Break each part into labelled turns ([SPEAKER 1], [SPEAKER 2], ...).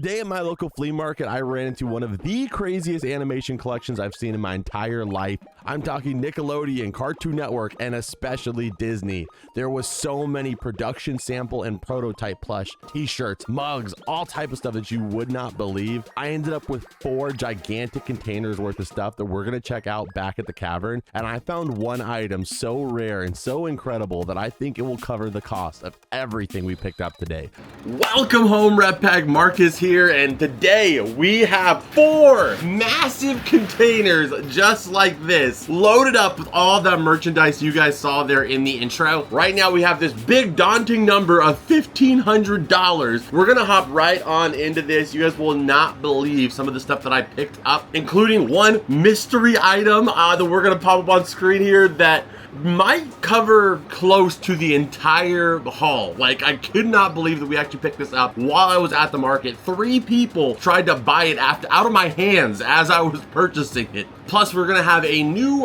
[SPEAKER 1] Today at my local flea market, I ran into one of the craziest animation collections I've seen in my entire life. I'm talking Nickelodeon, Cartoon Network, and especially Disney. There was so many production sample and prototype plush, t-shirts, mugs, all type of stuff that you would not believe. I ended up with 4 gigantic containers worth of stuff that we're gonna check out back at the cavern, and I found one item so rare and so incredible that I think it will cover the cost of everything we picked up today. Welcome home, Rep Pack. Marcus here, and today we have 4 massive containers just like this, loaded up with all that merchandise you guys saw there in the intro. Right now we have this big daunting number of $1,500. We're gonna hop right on into this. You guys will not believe some of the stuff that I picked up, including one mystery item that we're gonna pop up on screen here that might cover close to the entire haul. Like, I could not believe that we actually picked this up while I was at the market. 3 people tried to buy it out of my hands as I was purchasing it. Plus, we're gonna have a new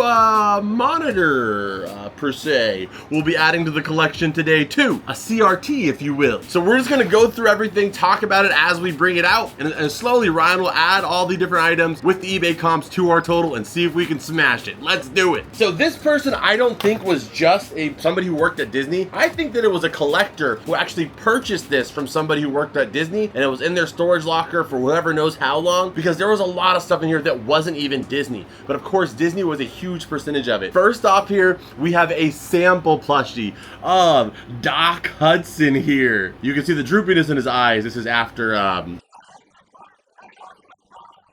[SPEAKER 1] monitor, per se. We'll be adding to the collection today too. A CRT, if you will. So we're just gonna go through everything, talk about it as we bring it out, and slowly Ryan will add all the different items with the eBay comps to our total and see if we can smash it. Let's do it. So this person, I don't think was just somebody who worked at Disney. I think that it was a collector who actually purchased this from somebody who worked at Disney, and it was in their storage locker for whoever knows how long, because there was a lot of stuff in here that wasn't even Disney. But of course, Disney was a huge percentage of it. First off here, we have a sample plushie of Doc Hudson here. You can see the droopiness in his eyes. This is after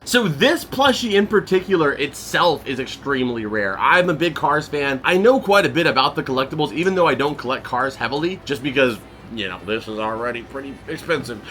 [SPEAKER 1] So this plushie in particular itself is extremely rare. I'm a big Cars fan. I know quite a bit about the collectibles, even though I don't collect cars heavily, just because, you know, this is already pretty expensive.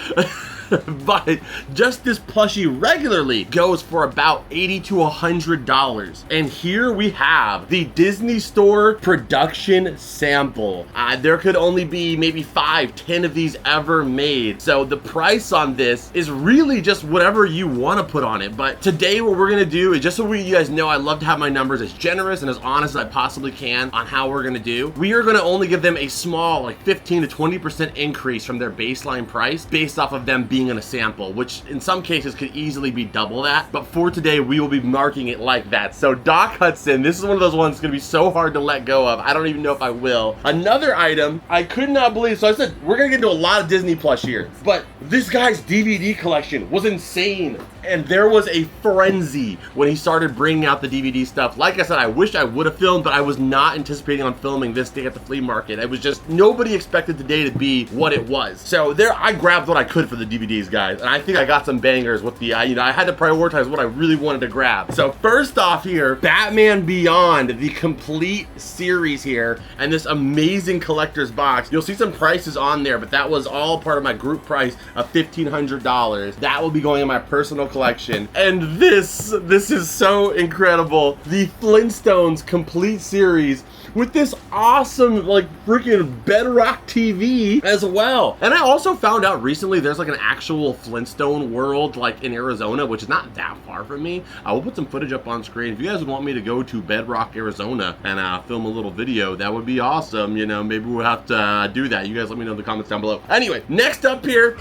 [SPEAKER 1] But just this plushie regularly goes for about $80 to $100. And here we have the Disney Store production sample. There could only be maybe 5, 10 of these ever made. So the price on this is really just whatever you want to put on it. But today what we're gonna do is, just so you guys know, I love to have my numbers as generous and as honest as I possibly can on how we're gonna do. We are gonna only give them a small, like 15 to 20% increase from their baseline price based off of them being in a sample, which in some cases could easily be double that. But for today, we will be marking it like that. So Doc Hudson, this is one of those ones that's gonna be so hard to let go of. I don't even know if I will. Another item I could not believe. So I said we're gonna get into a lot of Disney plush here, but this guy's DVD collection was insane. And there was a frenzy when he started bringing out the DVD stuff. Like I said, I wish I would have filmed, but I was not anticipating on filming this day at the flea market. It was just, nobody expected the day to be what it was. So there, I grabbed what I could for the DVDs, guys. And I think I got some bangers with the, you know, I had to prioritize what I really wanted to grab. So first off here, Batman Beyond, the complete series here, and this amazing collector's box. You'll see some prices on there, but that was all part of my group price of $1,500. That will be going in my personal collection. And this is so incredible. The Flintstones complete series with this awesome, like, freaking Bedrock TV as well. And I also found out recently there's like an actual Flintstone world like in Arizona, which is not that far from me. I will put some footage up on screen. If you guys would want me to go to Bedrock, Arizona and film a little video, that would be awesome. You know, maybe we'll have to do that. You guys let me know in the comments down below. Anyway, next up here,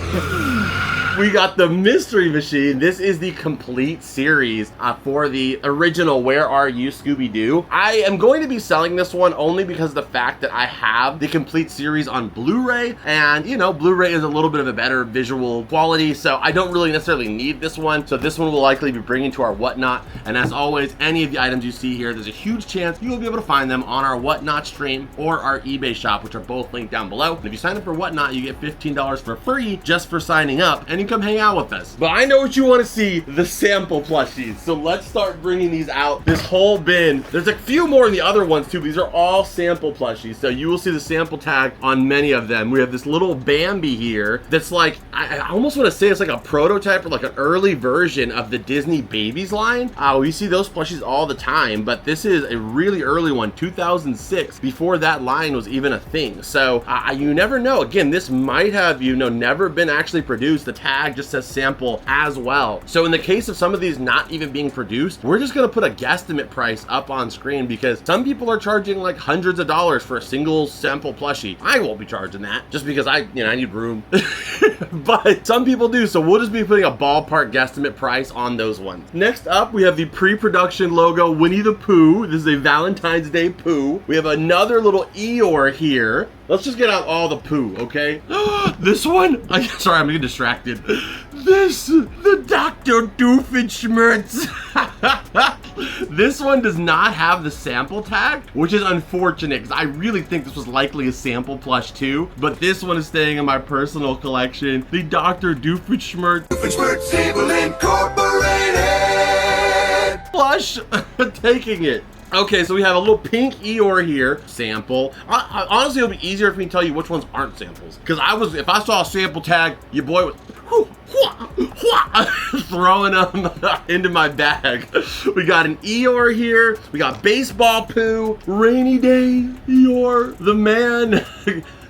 [SPEAKER 1] we got the Mystery Machine. This is the complete series for the original Where Are You, Scooby-Doo. I am going to be selling this one only because of the fact that I have the complete series on Blu-ray, and you know, Blu-ray is a little bit of a better visual quality, so I don't really necessarily need this one. So this one will likely be bringing to our Whatnot, and as always, any of the items you see here, there's a huge chance you will be able to find them on our Whatnot stream or our eBay shop, which are both linked down below. And if you sign up for Whatnot, you get $15 for free just for signing up, and you come hang out with us. But I know what you want to see, the sample plushies. So let's start bringing these out. This whole bin, there's a few more in the other ones too. These are all sample plushies, so you will see the sample tag on many of them. We have this little Bambi here that's like, I almost want to say it's like a prototype or like an early version of the Disney Babies line. We see those plushies all the time, but this is a really early one, 2006, before that line was even a thing. So you never know. Again, this might have, you know, never been actually produced. The tag tag just says sample as well. So in the case of some of these not even being produced, we're just gonna put a guesstimate price up on screen because some people are charging like hundreds of dollars for a single sample plushie. I won't be charging that just because I need room. But some people do, so we'll just be putting a ballpark guesstimate price on those ones. Next up, we have the pre-production logo Winnie the Pooh. This is a Valentine's Day Pooh. We have another little Eeyore here. Let's just get out all the Pooh, okay? This one, sorry, I'm getting distracted. The Dr. Doofenshmirtz. This one does not have the sample tag, which is unfortunate because I really think this was likely a sample plush too, but this one is staying in my personal collection. The Dr. Doofenshmirtz. Doofenshmirtz Evil Incorporated plush, taking it. Okay, so we have a little pink Eeyore here, sample. Honestly, it'll be easier if we can tell you which ones aren't samples. Because if I saw a sample tag, your boy was throwing them into my bag. We got an Eeyore here. We got baseball Pooh, rainy day Eeyore, the man.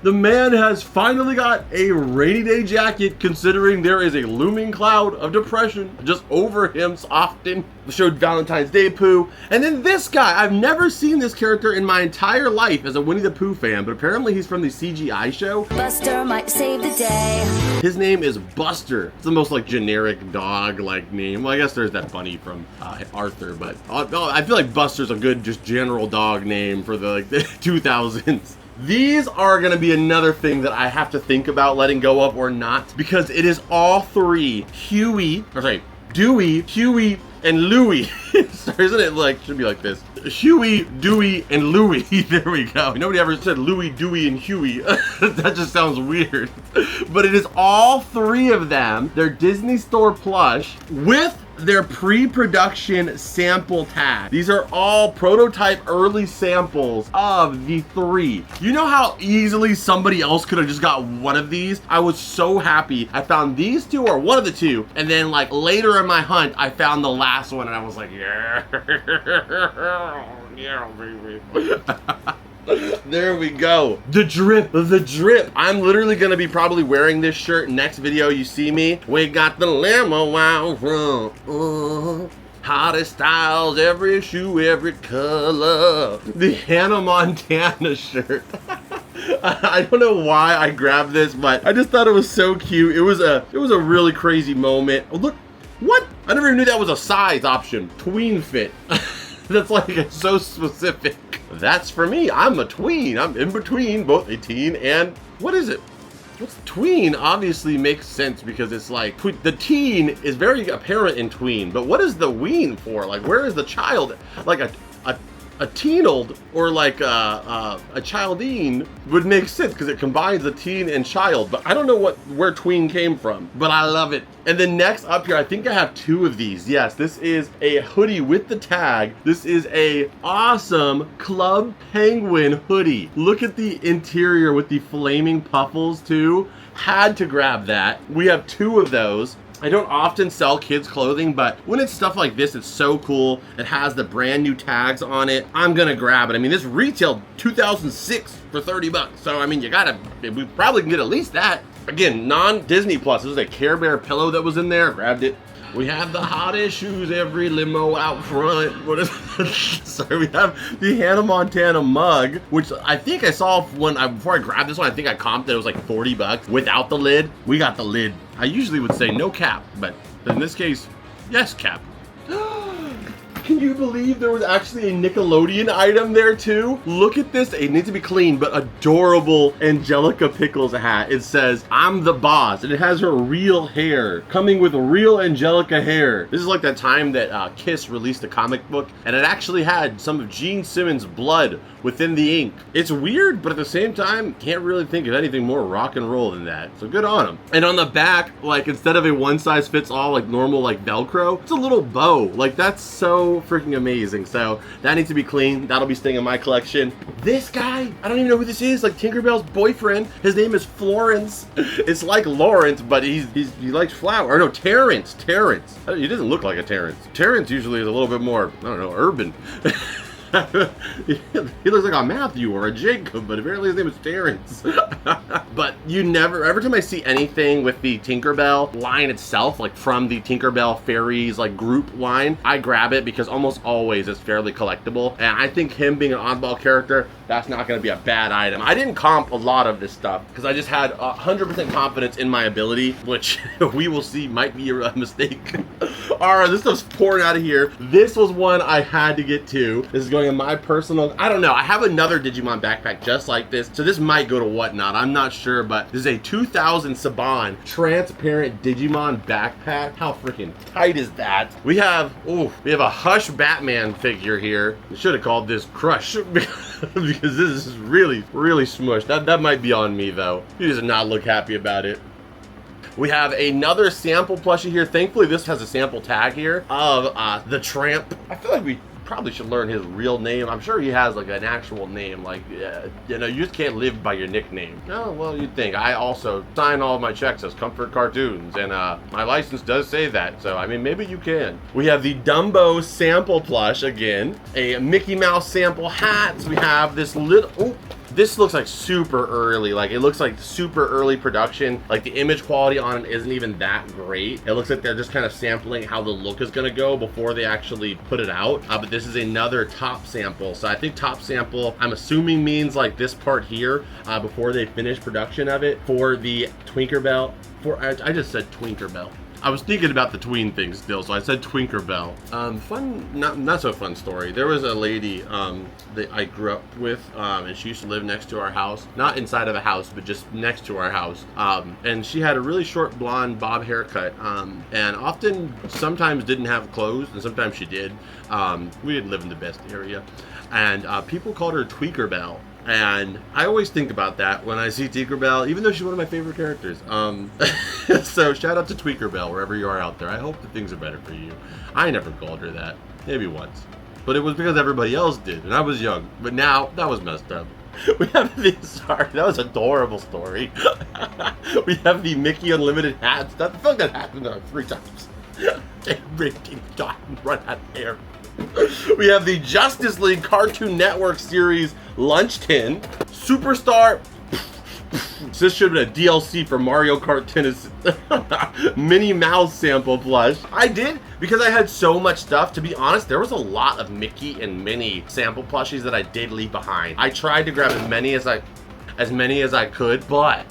[SPEAKER 1] The man has finally got a rainy day jacket considering there is a looming cloud of depression just over him often. We showed Valentine's Day Pooh. And then this guy, I've never seen this character in my entire life as a Winnie the Pooh fan, but apparently he's from the CGI show. Buster might save the day. His name is Buster. It's the most like generic dog like name. Well, I guess there's that bunny from Arthur, but I feel like Buster's a good just general dog name for the 2000s. These are gonna be another thing that I have to think about letting go of or not, because it is all three Dewey, Huey, and Louie. So isn't it like, should be like this. Huey, Dewey, and Louie. There we go. Nobody ever said Louie, Dewey, and Huey. That just sounds weird. But it is all three of them. They're Disney Store plush with their pre-production sample tag. These are all prototype early samples of the three. You know how easily somebody else could have just got one of these? I was so happy. I found these two or one of the two, and then like later in my hunt, I found the last one and I was like, yeah, yeah, baby. There we go. The drip, the drip. I'm literally gonna be probably wearing this shirt next video you see me. We got the limo out front. Hottest styles, every shoe, every color. The Hannah Montana shirt. I don't know why I grabbed this, but I just thought it was so cute. It was a really crazy moment. Oh, look, what? I never even knew that was a size option. Tween fit. That's like so specific. That's for me. I'm a tween. I'm in between both a teen and, what is it? What's tween? Obviously makes sense because it's like, the teen is very apparent in tween, but what is the ween for? Like, where is the child? Like a teenald or like a childine would make sense because it combines a teen and child, but I don't know where tween came from, but I love it. And then next up here, I think I have two of these. Yes, this is a hoodie with the tag. This is a awesome Club Penguin hoodie. Look at the interior with the flaming puffles too. Had to grab that. We have two of those. I don't often sell kids clothing, but when it's stuff like this, it's so cool. It has the brand new tags on it. I'm gonna grab it. I mean, this retailed 2006 for 30 bucks. So, I mean, we probably can get at least that. Again, non-Disney plus. This is a Care Bear pillow that was in there. Grabbed it. We have the hottest shoes, every limo out front. Sorry, we have the Hannah Montana mug, which I think I saw before I grabbed this one. I think I comped that it was like 40 bucks without the lid. We got the lid. I usually would say no cap, but in this case, yes cap. Can you believe there was actually a Nickelodeon item there too? Look at this. It needs to be clean, but adorable Angelica Pickles hat. It says, I'm the boss, and it has her real hair, coming with real Angelica hair. This is like that time that Kiss released a comic book, and it actually had some of Gene Simmons' blood within the ink. It's weird, but at the same time, can't really think of anything more rock and roll than that. So good on them. And on the back, like instead of a one size fits all, like normal, like Velcro, it's a little bow. Like that's so freaking amazing. So that needs to be clean. That'll be staying in my collection. This guy, I don't even know who this is. Like Tinkerbell's boyfriend. His name is Florence. It's like Lawrence, but he likes flower. Or no, Terrence. He doesn't look like a Terrence. Terrence usually is a little bit more, I don't know, urban. He looks like a Matthew or a Jacob, but apparently his name is Terrence. But you never, every time I see anything with the Tinkerbell line itself, like from the Tinkerbell Fairies like group line, I grab it because almost always it's fairly collectible. And I think him being an oddball character, that's not going to be a bad item. I didn't comp a lot of this stuff because I just had 100% confidence in my ability, which we will see might be a mistake. All right, this stuff's pouring out of here. This was one I had to get to. This is going in my personal, I don't know. I have another Digimon backpack just like this. So this might go to Whatnot. I'm not sure, but this is a 2000 Saban transparent Digimon backpack. How freaking tight is that? We have a Hush Batman figure here. I should have called this Crush because this is really, really smushed. That might be on me though. He does not look happy about it. We have another sample plushie here. Thankfully, this has a sample tag here of the Tramp. I feel like we probably should learn his real name. I'm sure he has like an actual name. Like, you know, you just can't live by your nickname. Oh, well, you'd think. I also sign all of my checks as Comfort Cartoons, and my license does say that. So, I mean, maybe you can. We have the Dumbo sample plush again. A Mickey Mouse sample hats. We have this little... This looks like super early, like it looks like super early production. Like the image quality on it isn't even that great. It looks like they're just kind of sampling how the look is gonna go before they actually put it out. But this is another top sample. So I think top sample, I'm assuming means like this part here before they finish production of it for the Twinkerbell. I just said Twinkerbell. I was thinking about the tween thing still, so I said Twinkerbell. Fun, not so fun story. There was a lady that I grew up with, and she used to live next to our house. Not inside of a house, but just next to our house. And she had a really short blonde bob haircut, and sometimes didn't have clothes, and sometimes she did. We didn't live in the best area. And people called her Tweakerbell. And I always think about that when I see Tinkerbell, even though she's one of my favorite characters. So shout out to Tweakerbell, wherever you are out there. I hope that things are better for you. I never called her that. Maybe once. But it was because everybody else did, and I was young. But now, that was messed up. We have the, sorry, that was an adorable story. We have the Mickey Unlimited hats. I feel like that happened 3 times. Everything got run out of air. We have the Justice League Cartoon Network series Lunch Tin. Superstar. So this should have been a DLC for Mario Kart Tennis. Minnie Mouse sample plush. I did, because I had so much stuff. To be honest, there was a lot of Mickey and Minnie sample plushies that I did leave behind. I tried to grab as many as I could, but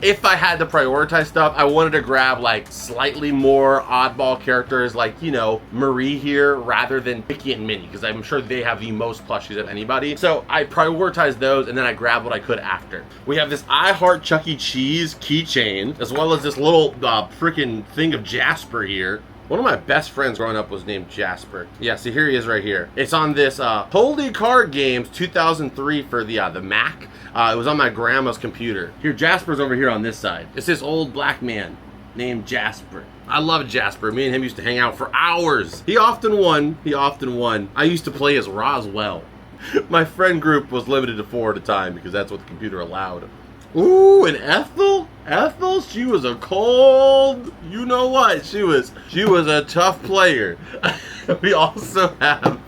[SPEAKER 1] if I had to prioritize stuff, I wanted to grab like slightly more oddball characters like, you know, Marie here rather than Mickey and Minnie, because I'm sure they have the most plushies of anybody. So I prioritized those, and then I grabbed what I could after. We have this I Heart Chuck E. Cheese keychain, as well as this little freaking thing of Jasper here. One of my best friends growing up was named Jasper. Yeah, see, here he is right here. It's on this Holy Card Games 2003 for the Mac. It was on my grandma's computer. Here, Jasper's over here on this side. It's this old black man named Jasper. I love Jasper. Me and him used to hang out for hours. He often won. I used to play as Roswell. My friend group was limited to 4 at a time because that's what the computer allowed. Ooh, and Ethel? Ethel, she was a cold, you know what? She was a tough player. We also have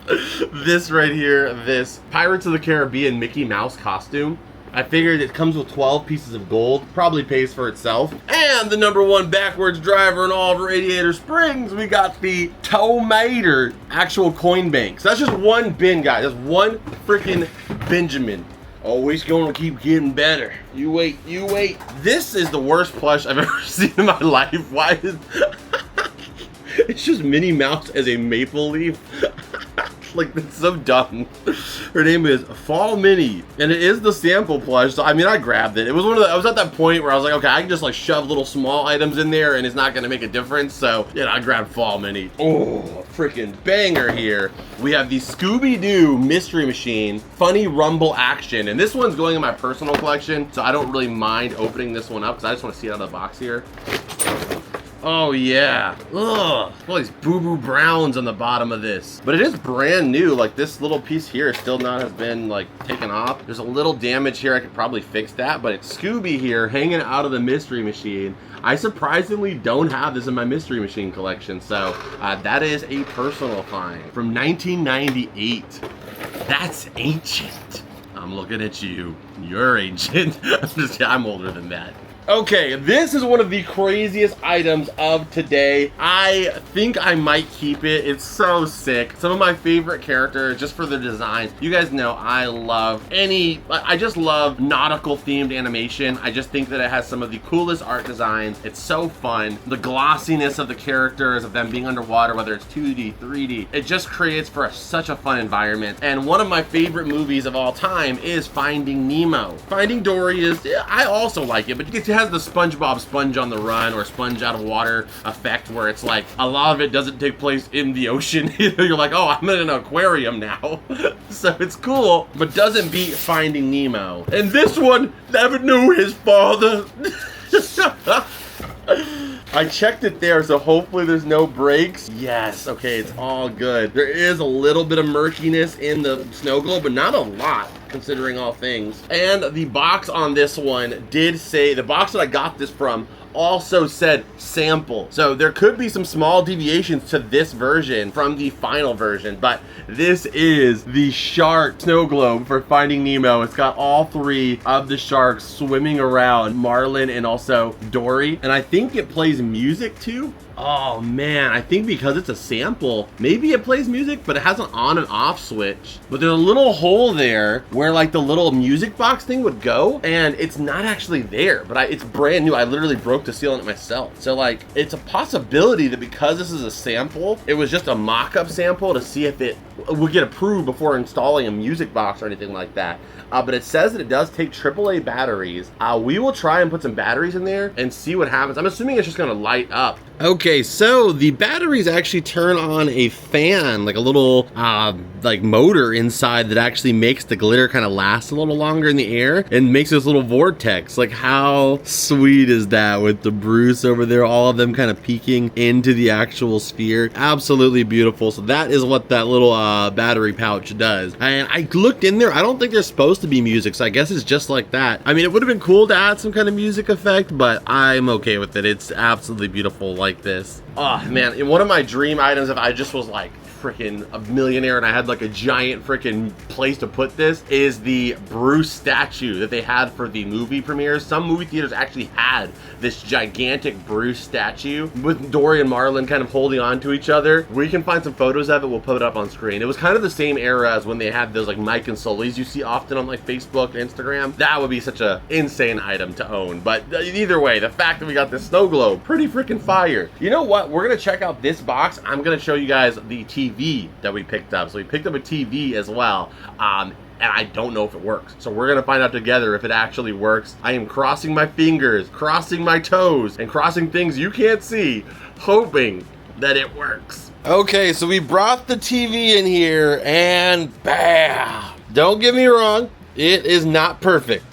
[SPEAKER 1] this right here, this Pirates of the Caribbean Mickey Mouse costume. I figured it comes with 12 pieces of gold, probably pays for itself. And the #1 backwards driver in all of Radiator Springs, we got the Tomater actual coin bank. So that's just one bin, guys. That's one freaking Benjamin. Always going to keep getting better. You wait, you wait. This is the worst plush I've ever seen in my life. Why is... It's just Minnie Mouse as a maple leaf. Like, that's so dumb. Her name is Fall Minnie, and it is the sample plush. So I mean, I grabbed it. It was one of the, I was at that point where I was like, okay, I can just like shove little small items in there and it's not gonna make a difference. So yeah, I grabbed Fall Minnie. Oh, freaking banger here. We have the Scooby-Doo Mystery Machine Funny Rumble Action, and this one's going in my personal collection, so I don't really mind opening this one up because I just want to see it out of the box here. Oh yeah. Ugh. All these boo-boo browns on the bottom of this. But it is brand new. Like this little piece here still not has been like taken off. There's a little damage here. I could probably fix that. But it's Scooby here hanging out of the Mystery Machine. I surprisingly don't have this in my Mystery Machine collection. So that is a personal find from 1998. That's ancient. I'm looking at you. You're ancient. I'm older than that. Okay, this is one of the craziest items of today. I think I might keep it. It's so sick. Some of my favorite characters, just for the designs. You guys know I just love nautical themed animation. I just think that it has some of the coolest art designs. It's so fun. The glossiness of the characters, of them being underwater, whether it's 2D, 3D, it just creates for such a fun environment. And one of my favorite movies of all time is Finding Nemo. Finding Dory is, yeah, I also like it, but it has the SpongeBob sponge on the run or sponge out of water effect where it's like a lot of it doesn't take place in the ocean. You're like, oh, I'm in an aquarium now. So it's cool, but doesn't beat Finding Nemo. And this one never knew his father. I checked it there, so hopefully there's no breaks. Yes, okay, it's all good. There is a little bit of murkiness in the snow globe, but not a lot, considering all things. And the box on this one did say, the box that I got this from also said sample. So there could be some small deviations to this version from the final version, but this is the shark snow globe for Finding Nemo. It's got all three of the sharks swimming around, Marlin and also Dory. And I think it plays music too. Oh man, I think because it's a sample, maybe it plays music, but it has an on and off switch. But there's a little hole there where like the little music box thing would go, and it's not actually there, but it's brand new. I literally broke the seal on it myself. So like, it's a possibility that because this is a sample, it was just a mock-up sample to see if it would get approved before installing a music box or anything like that. But it says that it does take AAA batteries. We will try and put some batteries in there and see what happens. I'm assuming it's just gonna light up. Okay, so the batteries actually turn on a fan, like a little like motor inside that actually makes the glitter kind of last a little longer in the air and makes this little vortex. Like how sweet is that with the Bruce over there, all of them kind of peeking into the actual sphere. Absolutely beautiful. So that is what that little battery pouch does. And I looked in there, I don't think there's supposed to be music, so I guess it's just like that. I mean, it would have been cool to add some kind of music effect, but I'm okay with it. It's absolutely beautiful like this. Oh man, one of my dream items, if I just was like freaking a millionaire and I had like a giant freaking place to put this, is the Bruce statue that they had for the movie premieres. Some movie theaters actually had this gigantic Bruce statue with Dory and Marlin kind of holding on to each other. We can find some photos of it, we'll put it up on screen. It was kind of the same era as when they had those like Mike and Sully's you see often on like Facebook and Instagram. That would be such a insane item to own. But either way, the fact that we got this snow globe, pretty freaking fire. You know what? We're gonna check out this box. I'm gonna show you guys the TV that we picked up. So we picked up a TV as well. And I don't know if it works. So we're gonna find out together if it actually works. I am crossing my fingers, crossing my toes, and crossing things you can't see, hoping that it works. Okay, so we brought the TV in here and bam! Don't get me wrong, it is not perfect.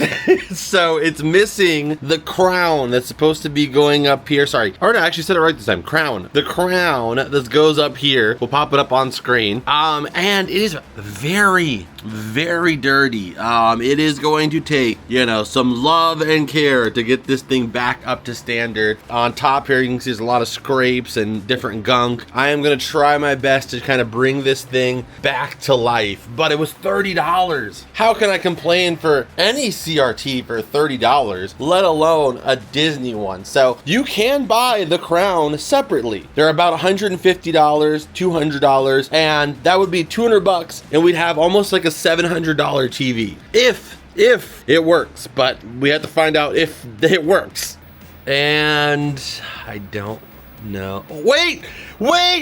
[SPEAKER 1] So it's missing the crown that's supposed to be going up here. Sorry, I already actually said it right this time. Crown. The crown that goes up here. We'll pop it up on screen. And it is very, very dirty. It is going to take, you know, some love and care to get this thing back up to standard. On top here, you can see there's a lot of scrapes and different gunk. I am gonna try my best to kind of bring this thing back to life, but it was $30. How can I complain for any CRT for $30, let alone a Disney one? So you can buy the crown separately. They're about $150, $200, and that would be $200, and we'd have almost like a $700 TV if it works. But we have to find out if it works, and I don't know. Wait,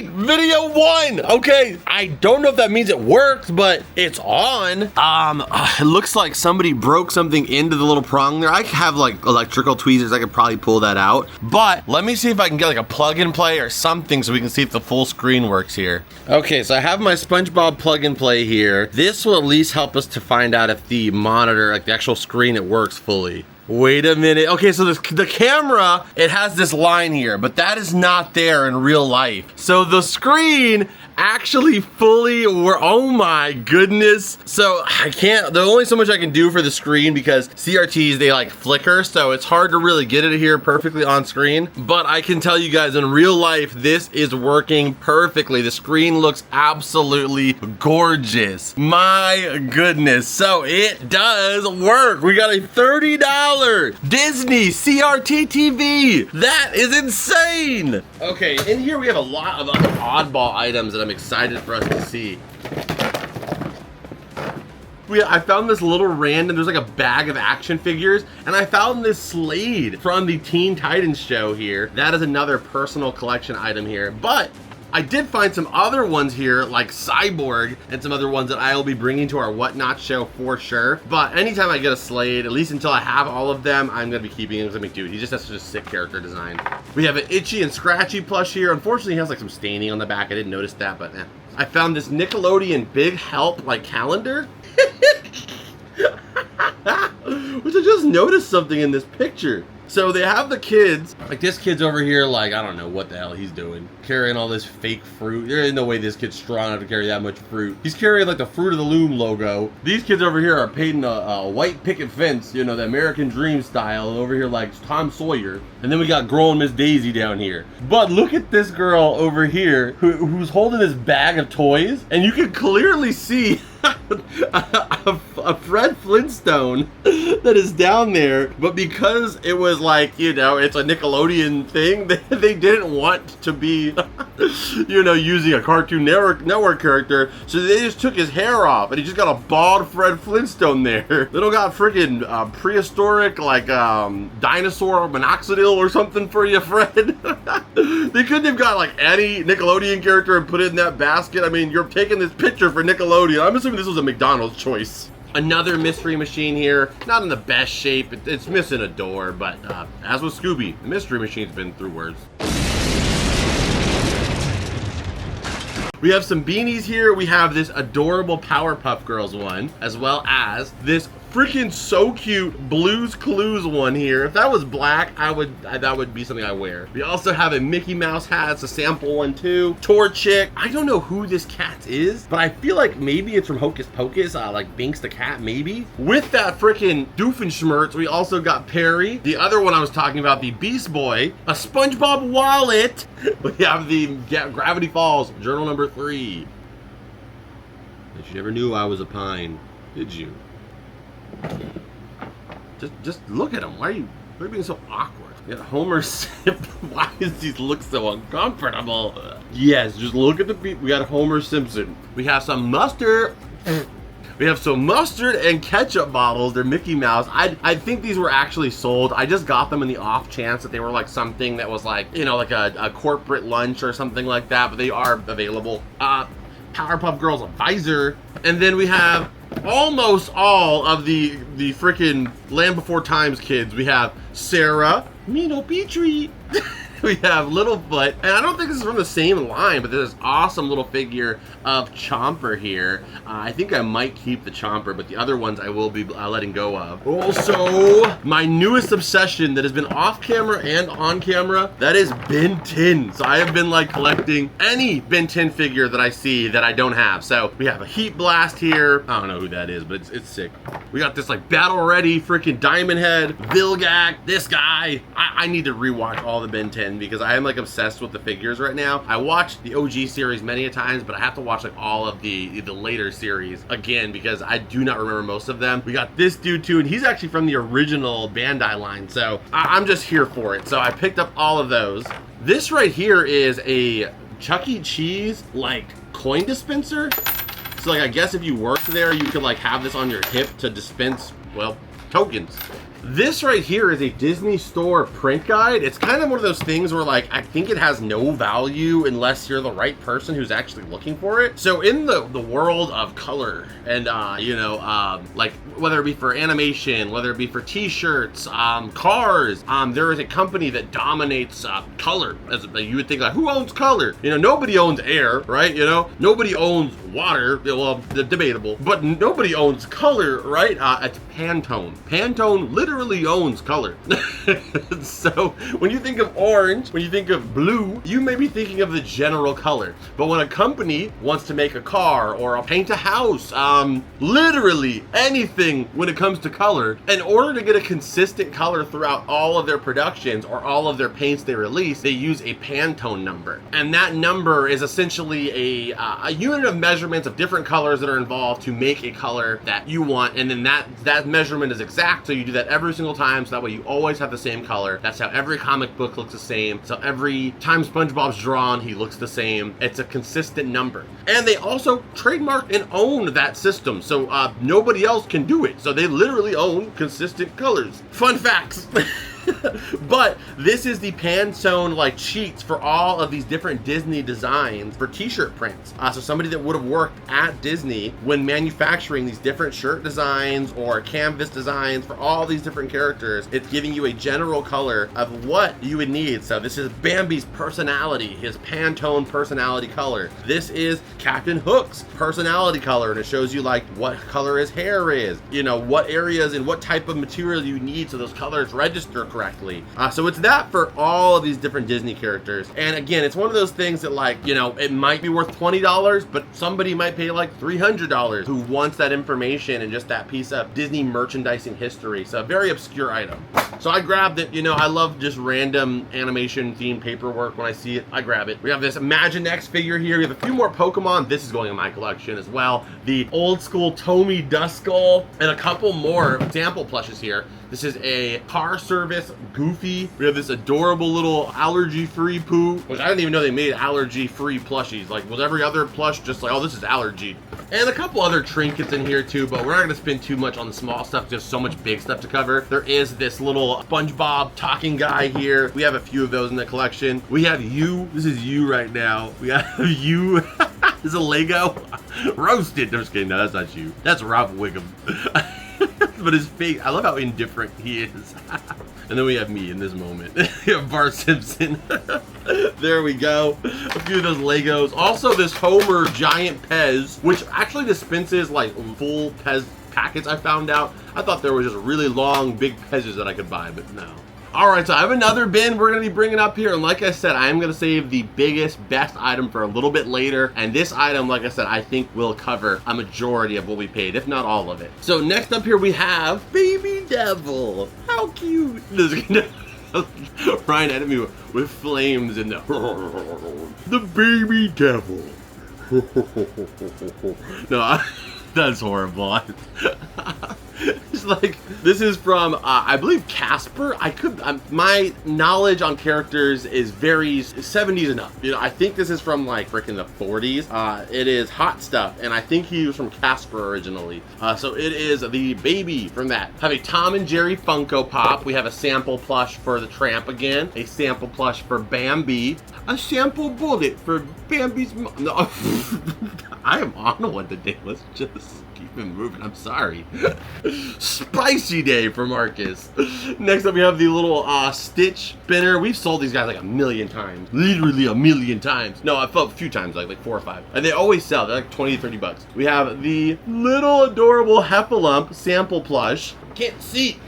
[SPEAKER 1] video one. Okay, I don't know if that means it worked, but it's on. It looks like somebody broke something into the little prong there. I have like electrical tweezers, I could probably pull that out, but let me see if I can get like a plug and play or something so we can see if the full screen works here. Okay, so I have my SpongeBob plug and play here. This will at least help us to find out if the monitor, like the actual screen, it works fully. Wait a minute. Okay, so the camera, it has this line here, but that is not there in real life. So the screen actually fully oh my goodness. So I can't, there's only so much I can do for the screen because CRTs, they like flicker, so it's hard to really get it here perfectly on screen. But I can tell you guys, in real life, this is working perfectly. The screen looks absolutely gorgeous. My goodness. So it does work. We got a $30 Disney CRT TV. That is insane. Okay, in here we have a lot of other oddball items that I'm excited for us to see. I found this little random, there's like a bag of action figures, and I found this Slade from the Teen Titans show here. That is another personal collection item here, but I did find some other ones here, like Cyborg, and some other ones that I will be bringing to our Whatnot show for sure. But anytime I get a Slade, at least until I have all of them, I'm going to be keeping him. Because, dude, he just has such a sick character design. We have an Itchy and Scratchy plush here. Unfortunately, he has like some staining on the back. I didn't notice that, but I found this Nickelodeon Big Help like calendar. Which I just noticed something in this picture. So they have the kids, like this kid's over here, like, I don't know what the hell he's doing. Carrying all this fake fruit. There ain't no way this kid's strong enough to carry that much fruit. He's carrying like the Fruit of the Loom logo. These kids over here are painting a white picket fence, you know, the American Dream style. Over here like Tom Sawyer. And then we got grown Miss Daisy down here. But look at this girl over here who's holding this bag of toys. And you can clearly see a Fred Flintstone that is down there, but because it was like, you know, it's a Nickelodeon thing, they didn't want to be, you know, using a Cartoon Network character, so they just took his hair off, and he just got a bald Fred Flintstone there. They don't got freaking prehistoric, like, dinosaur minoxidil or something for you, Fred. They couldn't have got, like, any Nickelodeon character and put it in that basket. I mean, you're taking this picture for Nickelodeon. I'm assuming this was a McDonald's choice. Another mystery machine here, not in the best shape. It's missing a door, but as with Scooby, the mystery machine's been through worse. We have some beanies here. We have this adorable Powerpuff Girls one, as well as this freaking so cute Blue's Clues one here. If that was black, that would be something I wear. We also have a Mickey Mouse hat. It's a sample one too. Torchic. I don't know who this cat is, but I feel like maybe it's from Hocus Pocus, like Binks the cat, maybe. With that freaking Doofenshmirtz, we also got Perry. The other one I was talking about, the Beast Boy, a SpongeBob wallet. We have the Gravity Falls journal number 3. But you never knew I was a pine, did you? Just look at him. Why are you being so awkward? We got Homer Simpson. Why does he look so uncomfortable? Yes, just look at the beat. We got Homer Simpson. We have some mustard. We have some mustard and ketchup bottles. They're Mickey Mouse. I think these were actually sold. I just got them in the off chance that they were like something that was like, you know, like a corporate lunch or something like that, but they are available. Powerpuff Girls Advisor. And then we have almost all of the freaking Land Before Times kids. We have Sarah, Mino Petrie. We have Littlefoot, and I don't think this is from the same line, but there's this awesome little figure of Chomper here. I think I might keep the Chomper, but the other ones I will be letting go of. Also, my newest obsession that has been off camera and on camera, that is Ben 10. So I have been like collecting any Ben 10 figure that I see that I don't have. So we have a Heat Blast here. I don't know who that is, but it's sick. We got this like battle ready freaking Diamond Head, Vilgax, this guy. I need to rewatch all the Ben 10 because I am like obsessed with the figures right now. I watched the OG series many a times, but I have to watch like all of the later series again because I do not remember most of them. We got this dude too, and he's actually from the original Bandai line, so I'm just here for it. So I picked up all of those. This right here is a Chuck E. Cheese like coin dispenser. So like I guess if you worked there, you could like have this on your hip to dispense, well, tokens. This right here is a Disney Store print guide. It's kind of one of those things where like, I think it has no value unless you're the right person who's actually looking for it. So in the world of color and, you know, like whether it be for animation, whether it be for t-shirts, cars, there is a company that dominates color. As you would think like, who owns color? You know, nobody owns air, right? You know, nobody owns water. Well, debatable. But nobody owns color, right? It's Pantone. Pantone literally owns color. So when you think of orange, when you think of blue, you may be thinking of the general color. But when a company wants to make a car or paint a house, literally anything when it comes to color, in order to get a consistent color throughout all of their productions or all of their paints they release, they use a Pantone number. And that number is essentially a unit of measurements of different colors that are involved to make a color that you want. And then that measurement is exact, so you do that every single time, so that way you always have the same color. That's how every comic book looks the same. So every time SpongeBob's drawn, he looks the same. It's a consistent number. And they also trademark and own that system, so nobody else can do it. So they literally own consistent colors. Fun facts. But this is the Pantone like cheats for all of these different Disney designs for t-shirt prints. So somebody that would have worked at Disney when manufacturing these different shirt designs or canvas designs for all these different characters, it's giving you a general color of what you would need. So this is Bambi's personality, his Pantone personality color. This is Captain Hook's personality color, and it shows you like what color his hair is, you know, what areas and what type of material you need so those colors register correctly. So it's that for all of these different Disney characters. And again, it's one of those things that, like, you know, it might be worth $20, but somebody might pay like $300 who wants that information and just that piece of Disney merchandising history. So a very obscure item. So I grabbed it. You know, I love just random animation themed paperwork. When I see it, I grab it. We have this Imaginext figure here. We have a few more Pokemon. This is going in my collection as well. The old school Tommy Duskull and a couple more sample plushes here. This is a car service Goofy. We have this adorable little allergy-free poo, which I didn't even know they made allergy-free plushies. Like, was every other plush just like, oh, this is allergy? And a couple other trinkets in here too, but we're not gonna spend too much on the small stuff. There's so much big stuff to cover. There is this little SpongeBob talking guy here. We have a few of those in the collection. We have you. This is you right now. We have you. This is a Lego. Roasted. I'm just kidding. No, that's not you. That's Ralph Wiggum. But his face, I love how indifferent he is. And then we have me in this moment. We have Bart Simpson. There we go. A few of those Legos. Also this Homer giant Pez, which actually dispenses like full Pez packets, I found out. I thought there was just really long, big Pez's that I could buy, but no. All right, so I have another bin we're gonna be bringing up here, and like I said, I am gonna save the biggest, best item for a little bit later, and this item, like I said, I think will cover a majority of what we paid, if not all of it. So next up here we have Baby Devil. How cute. Ryan at me with flames in the Baby Devil. No, that's horrible. It's like, this is from, I believe Casper. My knowledge on characters is very 70s and up. You know, I think this is from like freaking the 40s. It is Hot Stuff, and I think he was from Casper originally. So it is the baby from that. Have a Tom and Jerry Funko Pop. We have a sample plush for the Tramp again. A sample plush for Bambi. A sample bullet for Bambi's mom. No, I am on one today. Let's just keep it moving. I'm sorry. Spicy day for Marcus. Next up we have the little Stitch spinner. We've sold these guys like a million times. Literally a million times. No, I've sold a few times, like 4 or 5. And they always sell. They're like 20 to 30 bucks. We have the little adorable Heffalump sample plush. Can't see.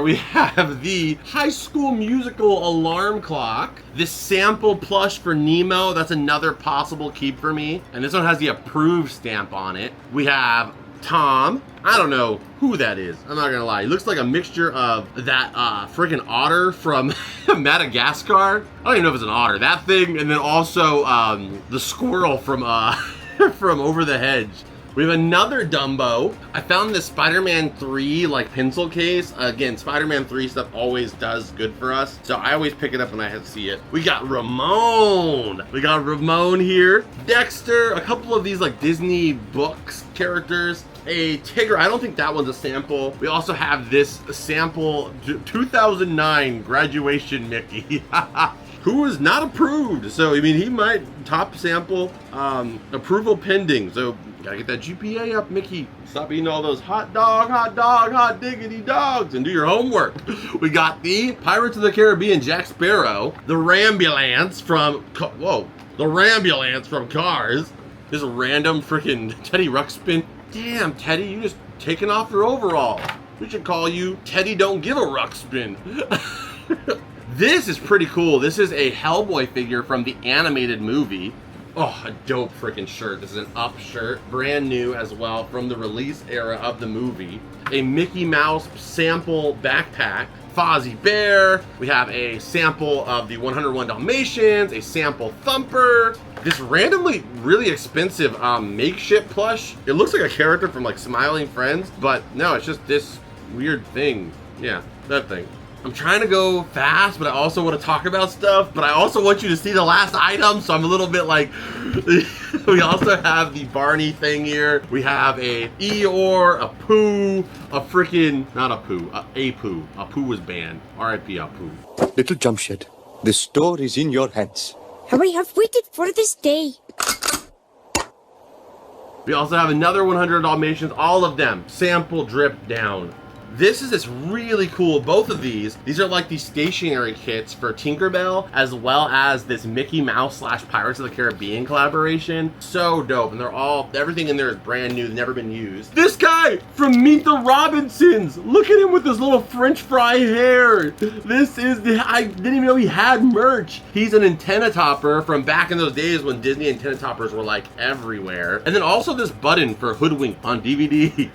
[SPEAKER 1] We have the High School Musical alarm clock. This sample plush for Nemo, that's another possible keep for me. And this one has the approved stamp on it. We have Tom. I don't know who that is. I'm not gonna lie. He looks like a mixture of that freaking otter from Madagascar. I don't even know if it's an otter. That thing, and then also the squirrel from from Over the Hedge. We have another Dumbo. I found this Spider-Man 3 like pencil case. Again, Spider-Man 3 stuff always does good for us, so I always pick it up when I see it. We got Ramon. We got Ramon here. Dexter, a couple of these like Disney books characters. A Tigger, I don't think that one's a sample. We also have this sample 2009 graduation Mickey. Who is not approved. So, I mean, he might top sample, approval pending. So, gotta get that GPA up, Mickey. Stop eating all those hot diggity dogs, and do your homework. We got the Pirates of the Caribbean Jack Sparrow, the Rambulance from, the Rambulance from Cars. This random freaking Teddy Ruxpin. Damn, Teddy, you just taking off your overall. We should call you Teddy Don't Give a Ruxpin. This is pretty cool. This is a Hellboy figure from the animated movie. Oh, a dope freaking shirt. This is an Up shirt, brand new as well from the release era of the movie. A Mickey Mouse sample backpack, Fozzie Bear. We have a sample of the 101 Dalmatians, a sample Thumper. This randomly really expensive makeshift plush. It looks like a character from like Smiling Friends, but no, it's just this weird thing. Yeah, that thing. I'm trying to go fast, but I also want to talk about stuff, but I also want you to see the last item, so I'm a little bit like, we also have the Barney thing here. We have a Eeyore, a Pooh, a freaking, not a Pooh, a Pooh. A Pooh was banned. R.I.P. a Pooh.
[SPEAKER 2] Little Jumpshed, the store is in your hands.
[SPEAKER 3] We have waited for this day.
[SPEAKER 1] We also have another 100 Dalmatians, all of them, sample drip down. This is this really cool, both of these are like the stationary kits for Tinkerbell, as well as this Mickey Mouse / Pirates of the Caribbean collaboration. So dope, and they're all, everything in there is brand new, never been used. This guy from Meet the Robinsons, look at him with his little French fry hair. This is the, I didn't even know he had merch. He's an antenna topper from back in those days when Disney antenna toppers were like everywhere. And then also this button for Hoodwink on DVD.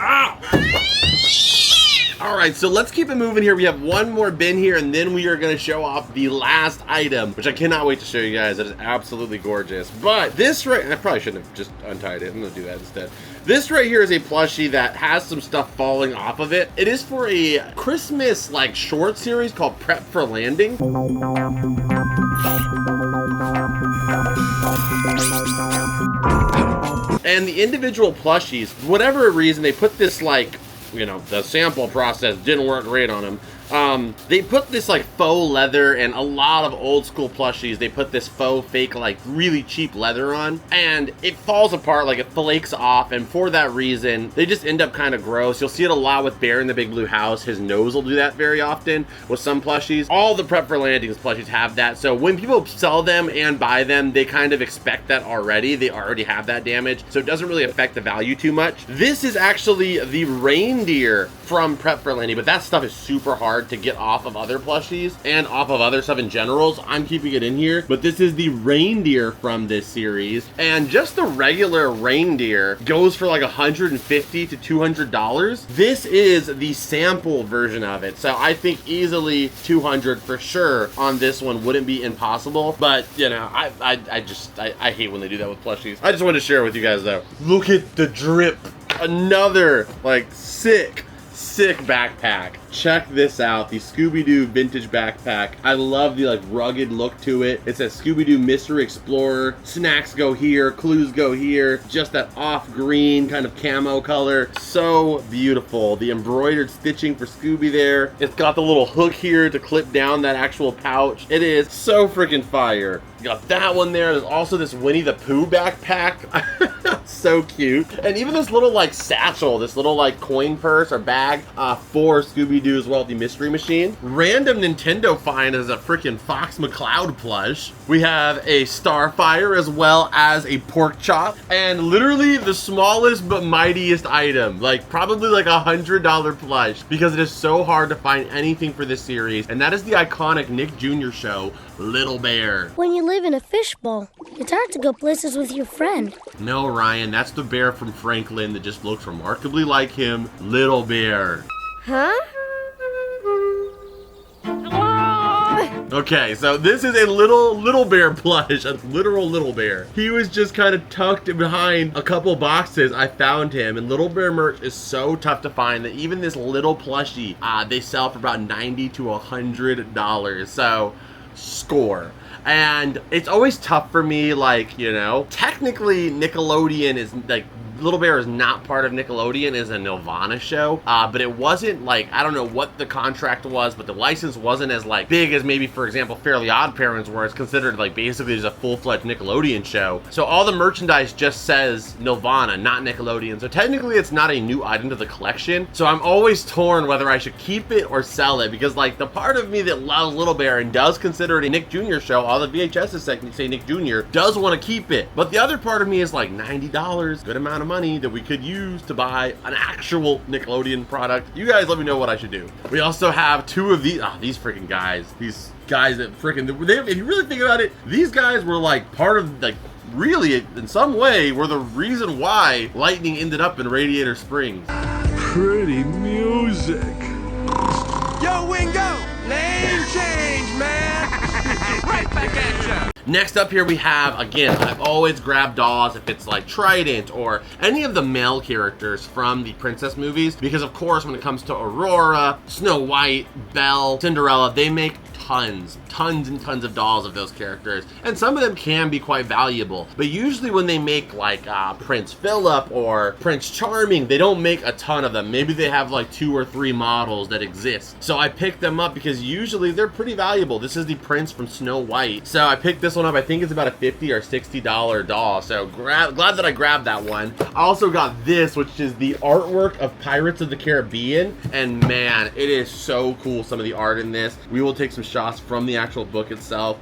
[SPEAKER 1] Ow! All right, so let's keep it moving here. We have one more bin here, and then we are going to show off the last item, which I cannot wait to show you guys. That is absolutely gorgeous. But this right, I probably shouldn't have just untied it. I'm going to do that instead. This right here is a plushie that has some stuff falling off of it. It is for a Christmas like short series called Prep for Landing. And the individual plushies, whatever reason, they put this like, you know, the sample process didn't work great on them. They put this like faux leather, and a lot of old school plushies, they put this faux fake like really cheap leather on, and it falls apart, like it flakes off, and for that reason they just end up kind of gross. You'll see it a lot with Bear in the Big Blue House. His nose will do that very often with some plushies. All the Prep for Landings plushies have that, so when people sell them and buy them, they kind of expect that already. They already have that damage, so it doesn't really affect the value too much. This is actually the reindeer from Prep for Landing, but that stuff is super hard to get off of other plushies and off of other stuff in general, so I'm keeping it in here. But this is the reindeer from this series, and just the regular reindeer goes for like $150 to $200. This is the sample version of it, so I think easily $200 for sure on this one wouldn't be impossible. But you know, I hate when they do that with plushies. I just wanted to share with you guys though. Look at the drip. Another like sick backpack. Check this out, the Scooby-Doo vintage backpack. I love the like rugged look to it. It says Scooby-Doo Mystery Explorer. Snacks go here, clues go here. Just that off green kind of camo color. So beautiful. The embroidered stitching for Scooby there. It's got the little hook here to clip down that actual pouch. It is so freaking fire. You got that one there. There's also this Winnie the Pooh backpack. So cute. And even this little like satchel, this little like coin purse or bag for Scooby-Doo as well, the Mystery Machine. Random Nintendo find is a freaking Fox McCloud plush. We have a Starfire as well as a pork chop, and literally the smallest but mightiest item, like probably like $100 plush, because it is so hard to find anything for this series, and that is the iconic Nick Jr. show, Little Bear.
[SPEAKER 3] When you live in a fishbowl, it's hard to go places with your friend.
[SPEAKER 1] No, Ryan, that's the bear from Franklin that just looks remarkably like him, Little Bear.
[SPEAKER 3] Huh?
[SPEAKER 1] Okay, so this is a little bear plush, a literal little bear. He was just kind of tucked behind a couple boxes. I found him, and Little Bear merch is so tough to find that even this little plushie, they sell for about $90 to $100. So, score. And it's always tough for me, like, you know, technically Nickelodeon is like Little Bear is not part of Nickelodeon, is a Nelvana show, but it wasn't like, I don't know what the contract was, but the license wasn't as like big as maybe, for example, Fairly Odd Parents, where it's considered like basically just a full-fledged Nickelodeon show. So all the merchandise just says Nelvana, not Nickelodeon. So technically it's not a new item to the collection. So I'm always torn whether I should keep it or sell it, because like the part of me that loves Little Bear and does consider it a Nick Jr. show, all the VHSs say Nick Jr., does want to keep it. But the other part of me is like $90, good amount of money that we could use to buy an actual Nickelodeon product. You guys let me know what I should do. We also have two of these, these freaking guys. These guys that freaking, if you really think about it, these guys were like part of, like, really, in some way, were the reason why Lightning ended up in Radiator Springs.
[SPEAKER 4] Pretty music.
[SPEAKER 5] Yo, Wingo! Name change, man! Right back at ya!
[SPEAKER 1] Next up here we have, again, I've always grabbed dolls if it's like Trident or any of the male characters from the princess movies, because of course when it comes to Aurora, Snow White, Belle, Cinderella, they make tons and tons of dolls of those characters, and some of them can be quite valuable. But usually when they make like Prince Philip or Prince Charming, they don't make a ton of them. Maybe they have like 2 or 3 models that exist. So I picked them up because usually they're pretty valuable. This is the Prince from Snow White. So I picked this one up. I think it's about a $50 or $60 doll. So glad that I grabbed that one. I also got this, which is the artwork of Pirates of the Caribbean, and man, it is so cool, some of the art in this. We will take some shots from the actual book itself.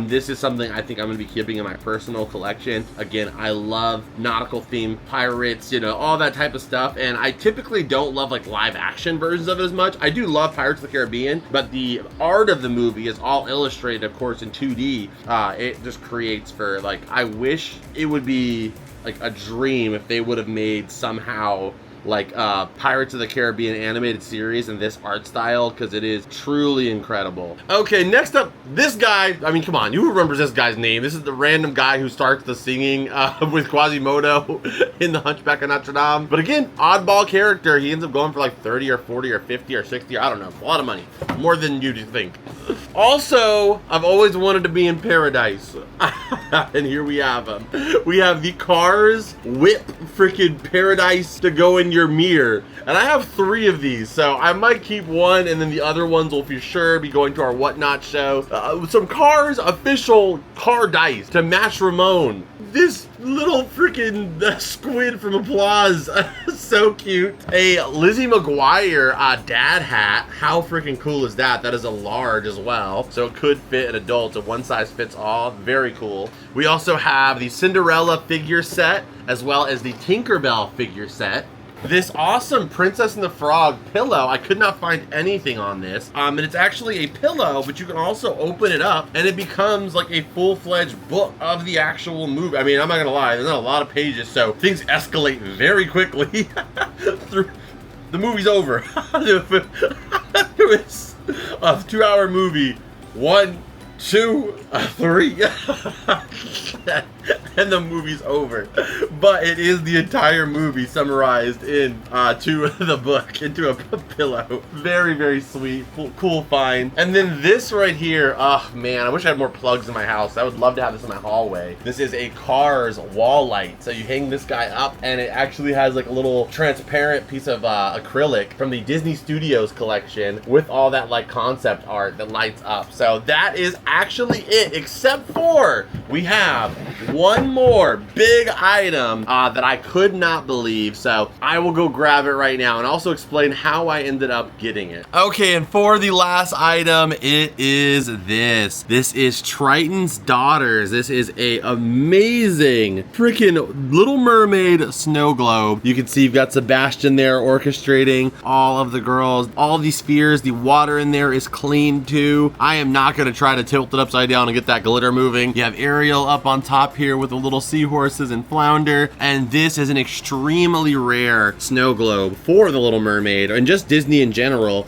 [SPEAKER 1] This is something I think I'm going to be keeping in my personal collection. Again, I love nautical themed pirates, you know, all that type of stuff, and I typically don't love like live action versions of it as much. I do love Pirates of the Caribbean, but the art of the movie is all illustrated, of course, in 2D. It just creates for, like, I wish it would be like a dream if they would have made somehow like Pirates of the Caribbean animated series in this art style, because it is truly incredible. Okay, next up, this guy, I mean, come on, who remembers this guy's name? This is the random guy who starts the singing with Quasimodo in The Hunchback of Notre Dame. But again, oddball character. He ends up going for like 30 or 40 or 50 or 60, I don't know, a lot of money. More than you'd think. Also, I've always wanted to be in paradise. And here we have him. We have the Cars Whip freaking Paradise to go in your mirror. And I have 3 of these, so I might keep one, and then the other ones will for sure be going to our Whatnot show. Some Cars official car dice to match Ramon. This little freaking squid from Applause. So cute. A Lizzie McGuire dad hat. How freaking cool is that? That is a large as well, so it could fit an adult. So one size fits all. Very cool. We also have the Cinderella figure set, as well as the Tinkerbell figure set. This awesome Princess and the Frog pillow. I could not find anything on this. And it's actually a pillow, but you can also open it up and it becomes like a full-fledged book of the actual movie. I mean, I'm not gonna lie, there's not a lot of pages, so things escalate very quickly. Through the movie's over. It was a 2-hour movie. 1, 2, 3. And the movie's over. But it is the entire movie summarized in to the book, into a pillow. Very, very sweet, cool find. And then this right here, oh man, I wish I had more plugs in my house. I would love to have this in my hallway. This is a Cars wall light. So you hang this guy up and it actually has like a little transparent piece of acrylic from the Disney Studios collection with all that like concept art that lights up. So that is actually it, except for we have one more big item that I could not believe. So I will go grab it right now and also explain how I ended up getting it. Okay, and for the last item, it is this. This is Triton's Daughters. This is a amazing freaking Little Mermaid snow globe. You can see you've got Sebastian there orchestrating all of the girls, all these spheres. The water in there is clean too. I am not going to try to tilt it upside down and get that glitter moving. You have Ariel up on top here with the little seahorses and flounder, and this is an extremely rare snow globe for the Little Mermaid and just Disney in general.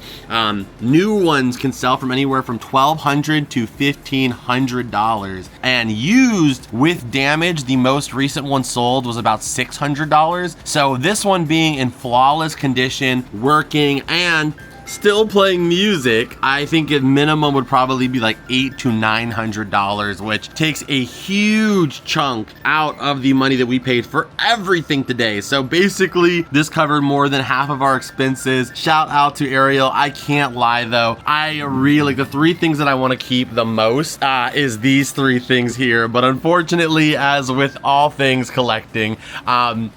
[SPEAKER 1] New ones can sell from anywhere from $1,200 to $1,500, and used with damage, the most recent one sold was about $600. So this one being in flawless condition, working, and still playing music. I think at minimum would probably be like $800 to $900, which takes a huge chunk out of the money that we paid for everything today. So basically, this covered more than half of our expenses. Shout out to Ariel. I can't lie though. I really, the three things that I want to keep the most is these three things here. But unfortunately, as with all things collecting,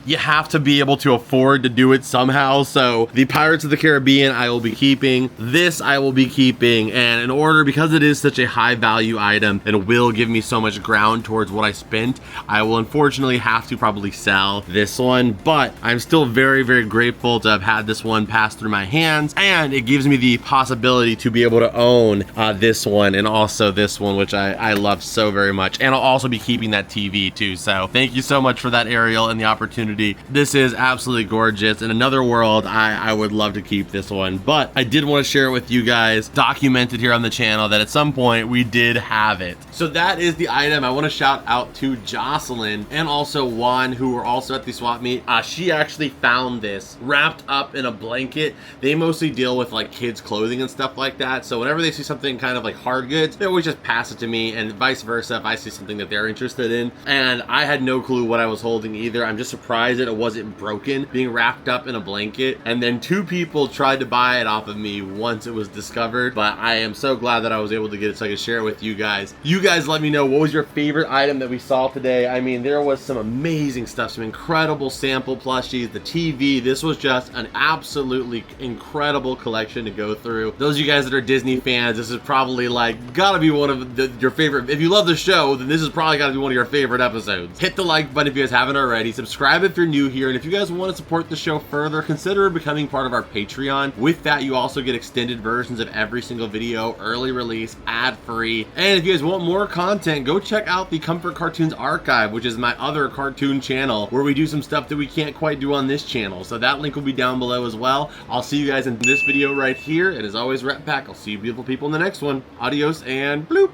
[SPEAKER 1] you have to be able to afford to do it somehow. So the Pirates of the Caribbean I will be keeping. This I will be keeping. And in order, because it is such a high value item and will give me so much ground towards what I spent, I will unfortunately have to probably sell this one. But I'm still very, very grateful to have had this one pass through my hands. And it gives me the possibility to be able to own this one and also this one, which I love so very much. And I'll also be keeping that TV too. So thank you so much for that, Ariel, and the opportunity. This is absolutely gorgeous. In another world, I would love to keep this one, but I did want to share it with you guys, documented here on the channel, that at some point we did have it. So that is the item. I want to shout out to Jocelyn and also Juan, who were also at the swap meet. She actually found this wrapped up in a blanket. They mostly deal with like kids clothing and stuff like that, so whenever they see something kind of like hard goods, they always just pass it to me, and vice versa if I see something that they're interested in. And I had no clue what I was holding either. I'm just surprised that it wasn't broken, being wrapped up in a blanket. And then 2 people tried to buy it off of me once it was discovered, but I am so glad that I was able to get it so I could share it with you guys. You guys let me know, what was your favorite item that we saw today? I mean, there was some amazing stuff, some incredible sample plushies, the TV. This was just an absolutely incredible collection to go through. Those of you guys that are Disney fans, this is probably like gotta be one of your favorite. If you love the show, then this is probably gotta be one of your favorite episodes. Hit the like button if you guys haven't already. Subscribe if you're new here, and if you guys want to support the show further, consider becoming part of our Patreon. With that, you also get extended versions of every single video, early release, ad-free. And if you guys want more content, go check out the Comfort Cartoons Archive, which is my other cartoon channel, where we do some stuff that we can't quite do on this channel. So that link will be down below as well. I'll see you guys in this video right here. And as always, Ret Pack, I'll see you beautiful people in the next one. Adios and bloop.